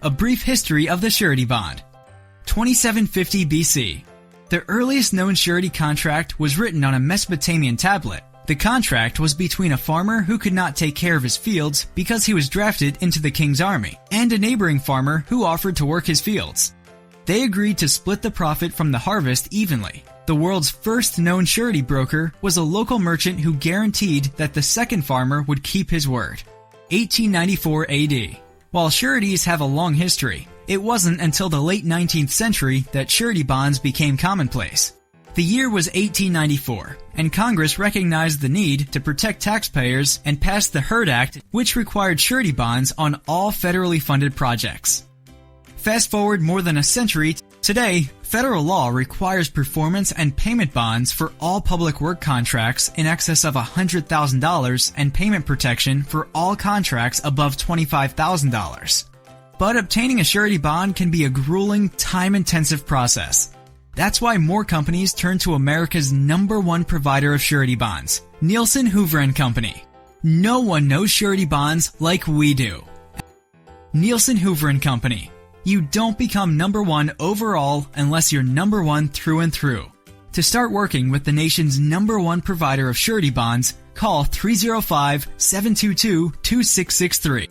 A brief history of the surety bond. 2750 BC. The earliest known surety contract was written on a Mesopotamian tablet. The contract was between a farmer who could not take care of his fields because he was drafted into the king's army, and a neighboring farmer who offered to work his fields. They agreed to split the profit from the harvest evenly. The world's first known surety broker was a local merchant who guaranteed that the second farmer would keep his word. 1894 AD. While sureties have a long history, it wasn't until the late 19th century that surety bonds became commonplace. The year was 1894, and Congress recognized the need to protect taxpayers and passed the Hurd Act, which required surety bonds on all federally funded projects. Fast forward more than a century, today, federal law requires performance and payment bonds for all public work contracts in excess of $100,000 and payment protection for all contracts above $25,000. But obtaining a surety bond can be a grueling, time-intensive process. That's why more companies turn to America's #1 provider of surety bonds, Nielsen Hoover & Company. No one knows surety bonds like we do. Nielsen Hoover & Company. You don't become #1 overall unless you're #1 through and through. To start working with the nation's #1 provider of surety bonds, call 305-722-2663.